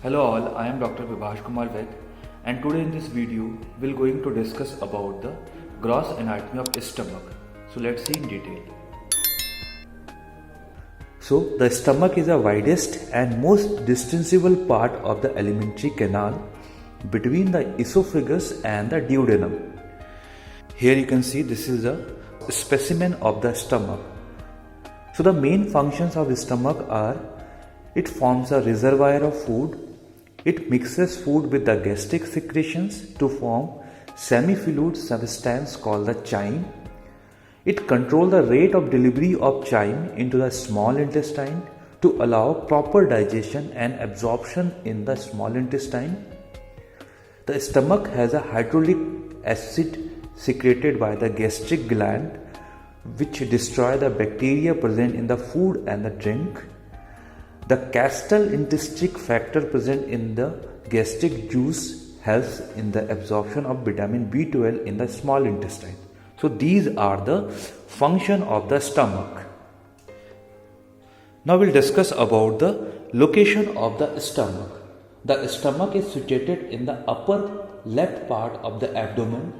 Hello all, I am Dr. Vibhash Kumar Ved, and today in this video we're going to discuss about the gross anatomy of stomach. So let's see in detail. So the stomach is the widest and most distensible part of the alimentary canal between the esophagus and the duodenum. Here you can see this is a specimen of the stomach. So the main functions of the stomach are: it forms a reservoir of food, it mixes food with the gastric secretions to form semi-fluid substance called the chyme, it controls the rate of delivery of chyme into the small intestine to allow proper digestion and absorption in the small intestine. The stomach has a hyaluronic acid secreted by the gastric gland which destroy the bacteria present in the food and the drink. The gastrointestinal factor present in the gastric juice helps in the absorption of vitamin B12 in the small intestine. So these are the function of the stomach. Now we'll discuss about the location of the stomach. The stomach is situated in the upper left part of the abdomen,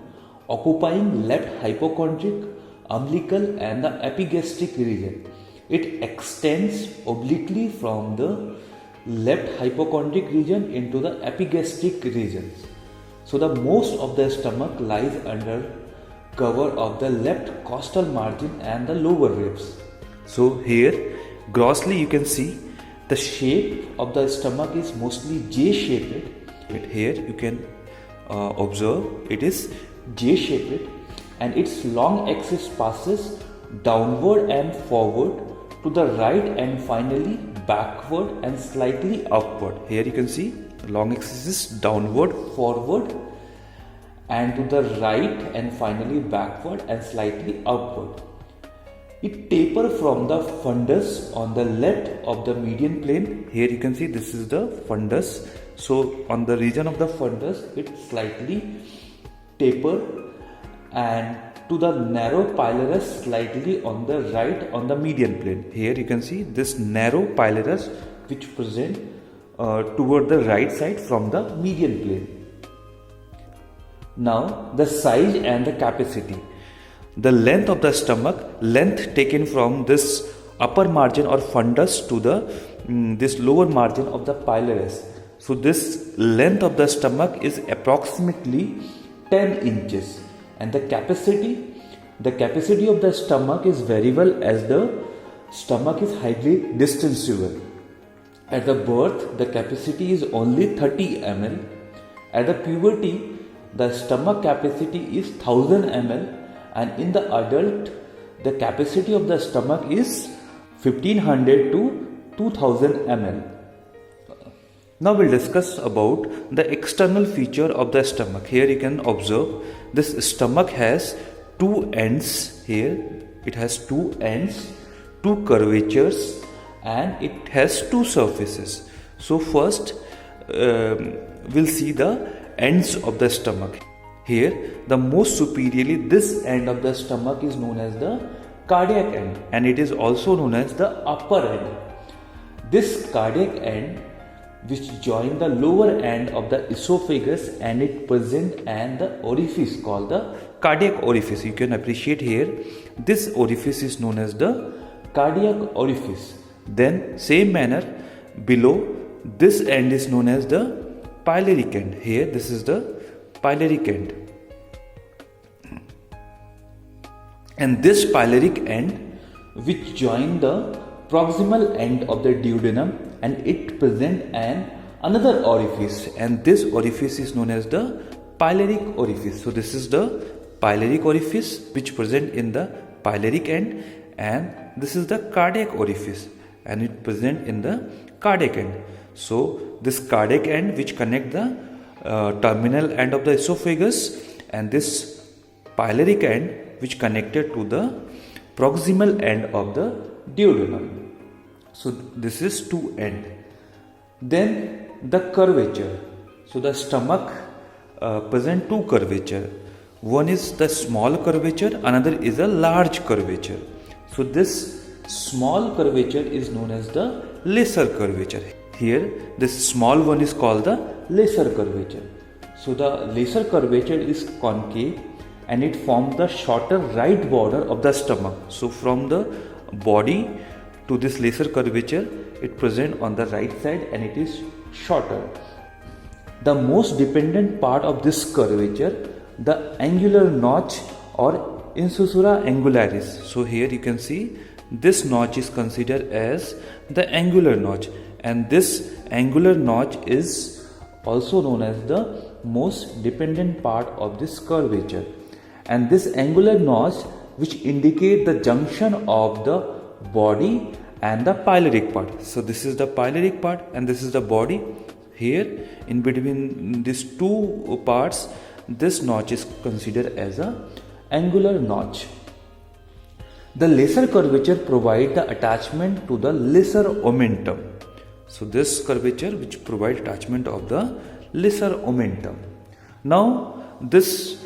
occupying left hypochondric, umbilical and the epigastric region. It extends obliquely from the left hypochondric region into the epigastric regions. So the most of the stomach lies under cover of the left costal margin and the lower ribs. So here grossly you can see the shape of the stomach is mostly J-shaped. Here you can observe it is J-shaped, and its long axis passes downward and forward to the right and finally backward and slightly upward. Here you can see the long axis is downward, forward and to the right and finally backward and slightly upward. It tapers from the fundus on the left of the median plane. Here you can see this is the fundus. So on the region of the fundus it slightly taper, and to the narrow pylorus slightly on the right on the median plane. Here you can see this narrow pylorus which present toward the right side from the median plane. Now the size and the capacity. The length of the stomach, length taken from this upper margin or fundus to the this lower margin of the pylorus. So this length of the stomach is approximately 10 inches. And the capacity of the stomach is variable as the stomach is highly distensible. At the birth, the capacity is only 30 ml. At the puberty, the stomach capacity is 1000 ml, and in the adult, the capacity of the stomach is 1500 to 2000 ml. Now we'll discuss about the external feature of the stomach. Here you can observe this stomach has two ends. Here it has two ends, two curvatures, and it has two surfaces. So first we'll see the ends of the stomach. Here the most superiorly this end of the stomach is known as the cardiac end, and it is also known as the upper end. This cardiac end which join the lower end of the esophagus, and it present and the orifice called the cardiac orifice. You can appreciate here this orifice is known as the cardiac orifice. Then same manner below this end is known as the pyloric end. Here this is the pyloric end, and this pyloric end which join the proximal end of the duodenum, and it present another orifice, and this orifice is known as the pyloric orifice. So this is the pyloric orifice which present in the pyloric end, and this is the cardiac orifice and it present in the cardiac end. So this cardiac end which connect the terminal end of the esophagus, and this pyloric end which connected to the proximal end of the duodenum. So this is two end. Then the curvature. So the stomach present two curvature. One is the small curvature, another is a large curvature. So this small curvature is known as the lesser curvature. Here, this small one is called the lesser curvature. So the lesser curvature is concave and it forms the shorter right border of the stomach. So from the body to this lesser curvature, it present on the right side and it is shorter. The most dependent part of this curvature, the angular notch or incisura angularis. So here you can see this notch is considered as the angular notch, and this angular notch is also known as the most dependent part of this curvature. And this angular notch which indicate the junction of the body and the pyloric part. So this is the pyloric part and this is the body. Here in between these two parts, this notch is considered as a angular notch. The lesser curvature provide the attachment to the lesser omentum. So this curvature which provide attachment of the lesser omentum. Now this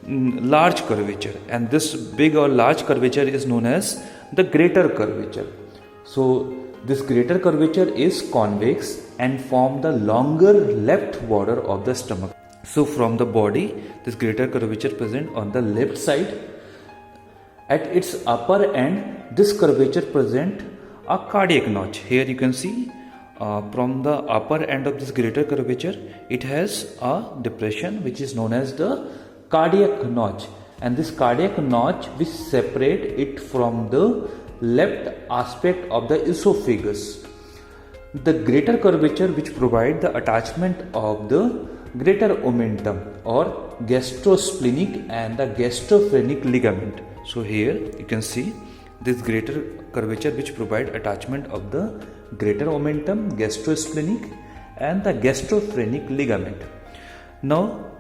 large curvature, and this big or large curvature is known as the greater curvature. So this greater curvature is convex and form the longer left border of the stomach. So from the body, this greater curvature present on the left side. At its upper end, this curvature present a cardiac notch. Here you can see from the upper end of this greater curvature, it has a depression which is known as the cardiac notch, and this cardiac notch which separate it from the left aspect of the esophagus. The greater curvature which provide the attachment of the greater omentum or gastrosplenic and the gastrophrenic ligament. So here you can see this greater curvature which provide attachment of the greater omentum, gastrosplenic and the gastrophrenic ligament. Now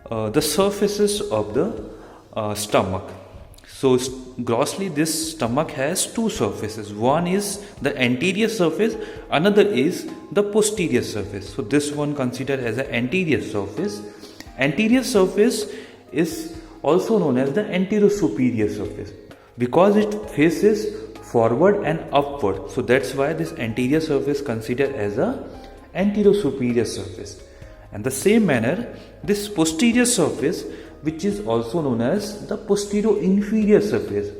the surfaces of the stomach. So grossly this stomach has two surfaces. One is the anterior surface, another is the posterior surface. So this one considered as an anterior surface. Anterior surface is also known as the anterosuperior surface because it faces forward and upward. So that's why this anterior surface considered as a anterosuperior surface. And the same manner, this posterior surface, which is also known as the posterior inferior surface.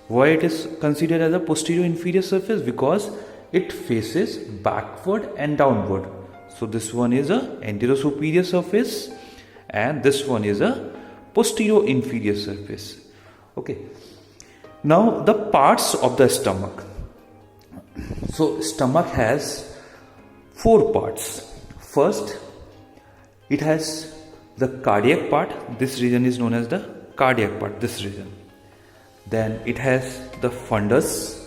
Why it is considered as a posterior inferior surface? Because it faces backward and downward. So this one is a anterosuperior surface and this one is a posterior inferior surface. Okay. Now the parts of the stomach. So stomach has four parts. First, it has the cardiac part. This region is known as the cardiac part, this region. Then it has the fundus,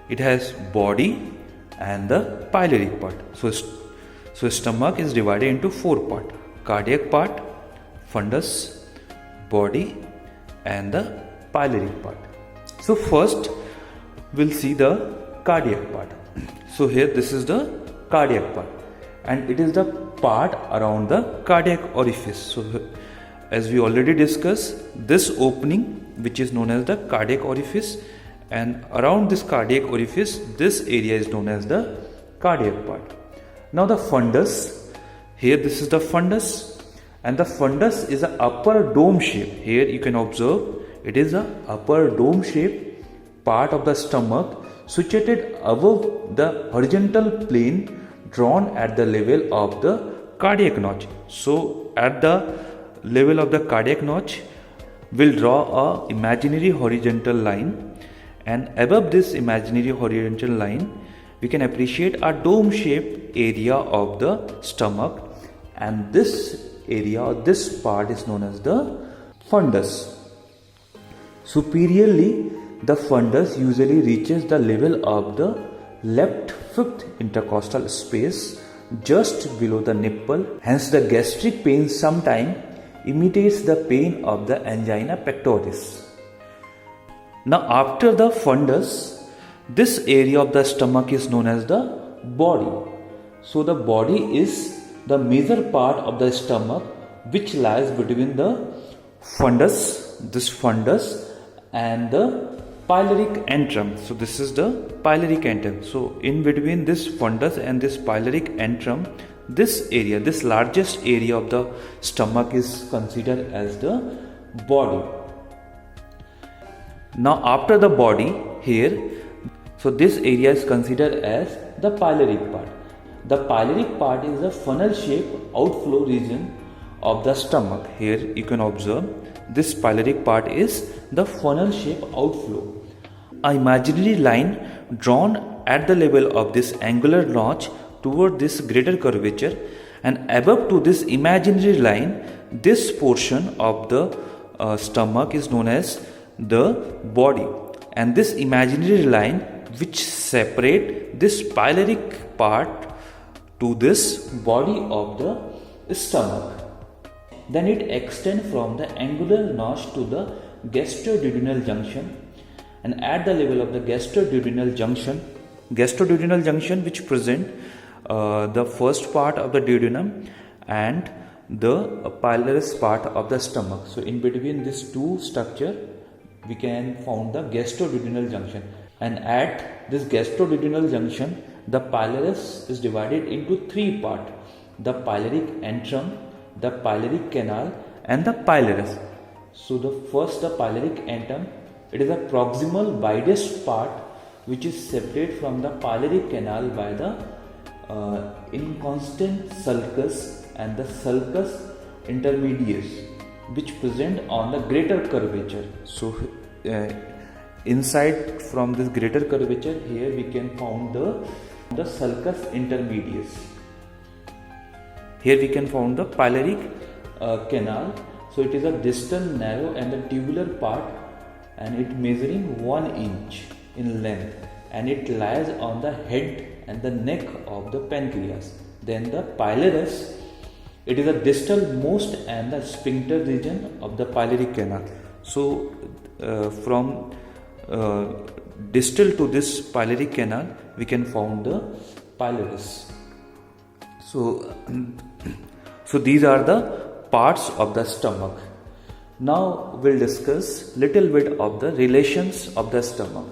it has body and the pyloric part. So stomach is divided into four parts: cardiac part, fundus, body and the pyloric part. So first we'll see the cardiac part. So here this is the cardiac part and it is the part around the cardiac orifice. So as we already discussed, this opening which is known as the cardiac orifice, and around this cardiac orifice this area is known as the cardiac part. Now the fundus, here this is the fundus, and the fundus is a upper dome shape. Here you can observe it is a upper dome shape part of the stomach situated above the horizontal plane drawn at the level of the cardiac notch. So at the level of the cardiac notch, we'll draw a imaginary horizontal line, and above this imaginary horizontal line we can appreciate a dome shaped area of the stomach, and this area or this part is known as the fundus. Superiorly, the fundus usually reaches the level of the left fifth intercostal space just below the nipple. Hence the gastric pain sometimes imitates the pain of the angina pectoris. Now after the fundus, this area of the stomach is known as the body. So the body is the major part of the stomach which lies between the fundus, this fundus, and the pyloric antrum. So this is the pyloric antrum. So in between this fundus and this pyloric antrum, this area, this largest area of the stomach is considered as the body. Now after the body here, so this area is considered as the pyloric part. The pyloric part is the funnel shaped outflow region of the stomach. Here you can observe this pyloric part is the funnel shaped outflow. An imaginary line drawn at the level of this angular notch toward this greater curvature, and above to this imaginary line, this portion of the stomach is known as the body, and this imaginary line which separate this pyloric part to this body of the stomach. Then it extends from the angular notch to the gastroduodenal junction, and at the level of the gastroduodenal junction which present the first part of the duodenum and the pylorus part of the stomach. So in between these two structure we can found the gastroduodenal junction, and at this gastroduodenal junction the pylorus is divided into three parts: the pyloric antrum, the pyloric canal, and the pylorus. So the pyloric antrum, it is a proximal bidest part which is separate from the pyloric canal by the inconstant sulcus and the sulcus intermedius, which present on the greater curvature. So inside from this greater curvature, here we can found the sulcus intermedius. Here we can found the pyloric canal. So it is a distal, narrow and the tubular part, and it measuring 1 inch in length, and it lies on the head and the neck of the pancreas. Then the pylorus, it is a distal most and the sphincter region of the pyloric canal. So from distal to this pyloric canal we can found the pylorus. So these are the parts of the stomach. Now we'll discuss little bit of the relations of the stomach.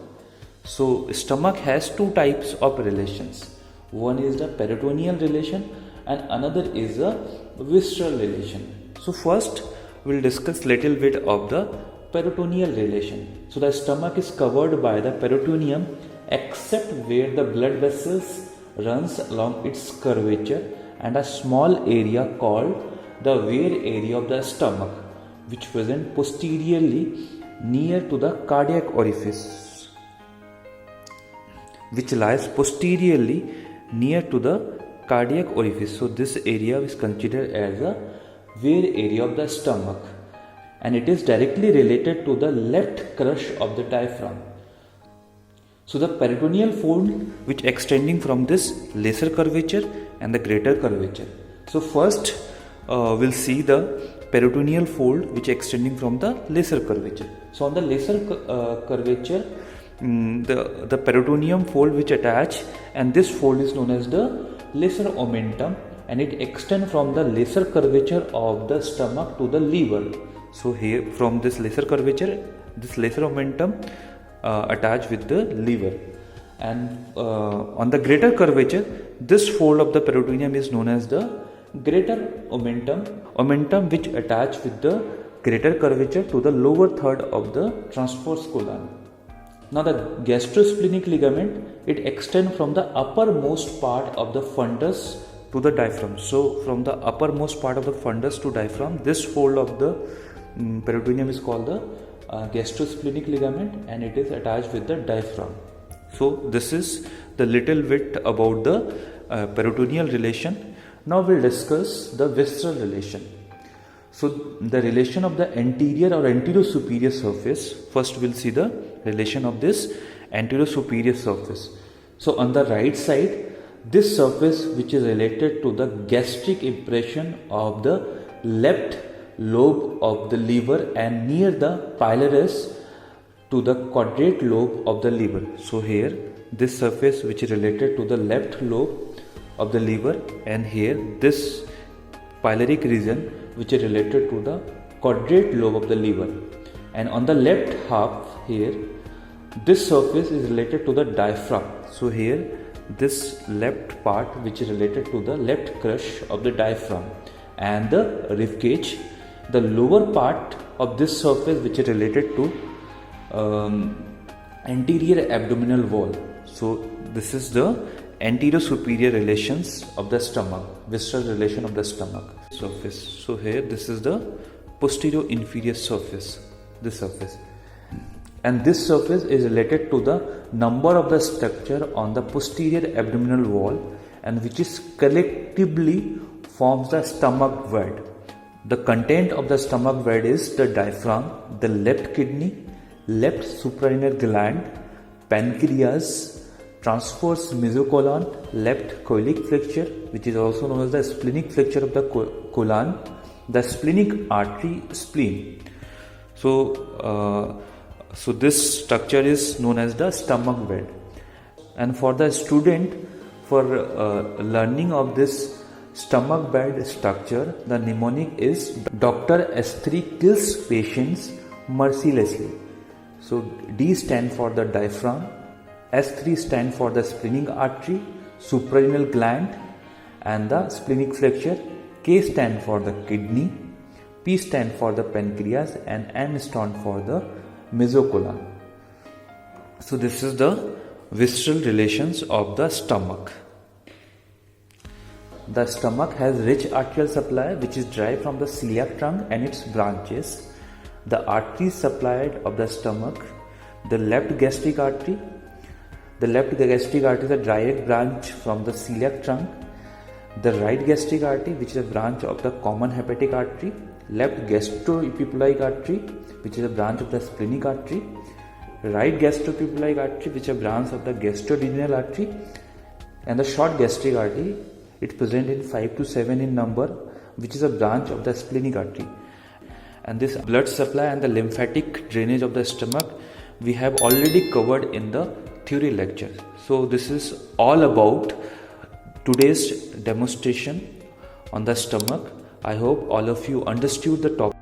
So stomach has two types of relations. One is the peritoneal relation and another is the visceral relation. So first we'll discuss little bit of the peritoneal relation. So the stomach is covered by the peritoneum except where the blood vessels runs along its curvature, and a small area called the Weir area of the stomach, which present posteriorly near to the cardiac orifice, which lies posteriorly near to the cardiac orifice. So this area is considered as a Weir area of the stomach, and it is directly related to the left crush of the diaphragm. So the peritoneal fold which extending from this lesser curvature and the greater curvature. So first we'll see the peritoneal fold which extending from the lesser curvature. So on the lesser curvature, the peritoneum fold which attach, and this fold is known as the lesser omentum, and it extend from the lesser curvature of the stomach to the liver. So here from this lesser curvature, this lesser omentum attached with the liver, and on the greater curvature, this fold of the peritoneum is known as the greater omentum which attach with the greater curvature to the lower third of the transverse colon. Now the gastrosplenic ligament, it extends from the uppermost part of the fundus to the diaphragm. So from the uppermost part of the fundus to diaphragm, this fold of the peritoneum is called the gastrosplenic ligament, and it is attached with the diaphragm. So this is the little bit about the peritoneal relation. Now we'll discuss the visceral relation. So the relation of the anterior or anterior-superior surface. First we'll see the relation of this anterior-superior surface. So on the right side, this surface which is related to the gastric impression of the left lobe of the liver and near the pylorus to the quadrate lobe of the liver. So here this surface which is related to the left lobe of the liver, and here this pyloric region which is related to the quadrate lobe of the liver, and on the left half here This surface is related to the diaphragm. So here this left part which is related to the left crush of the diaphragm and the rib cage. The lower part of this surface which is related to anterior abdominal wall. So this is the anterior superior relations of the stomach, visceral relation of the stomach surface. So here this is the posterior inferior surface, this surface, and this surface is related to the number of the structure on the posterior abdominal wall, and which is collectively forms the stomach void. The content of the stomach void is the diaphragm, the left kidney, left suprarenal gland, pancreas, transverse mesocolon, left coeliac flexure, which is also known as the splenic flexure of the colon, the splenic artery, spleen. So this structure is known as the stomach bed. And for the student, for learning of this stomach bed structure, the mnemonic is Dr. S3 kills patients mercilessly. So D stand for the diaphragm, S3 stand for the splenic artery, suprarenal gland and the splenic flexure, K stand for the kidney, P stand for the pancreas and M stand for the mesocolon. So this is the visceral relations of the stomach. The stomach has rich arterial supply which is derived from the celiac trunk and its branches. The arteries supplied of the stomach, the left gastric artery. The left gastric artery is a direct branch from the celiac trunk. The right gastric artery, which is a branch of the common hepatic artery. Left gastroepiploic artery, which is a branch of the splenic artery. Right gastroepiploic artery, which is a branch of the gastroduodenal artery. And the short gastric artery, it's present in 5 to 7 in number, which is a branch of the splenic artery. And this blood supply and the lymphatic drainage of the stomach we have already covered in the theory lecture. So this is all about today's demonstration on the stomach. I hope all of you understood the topic.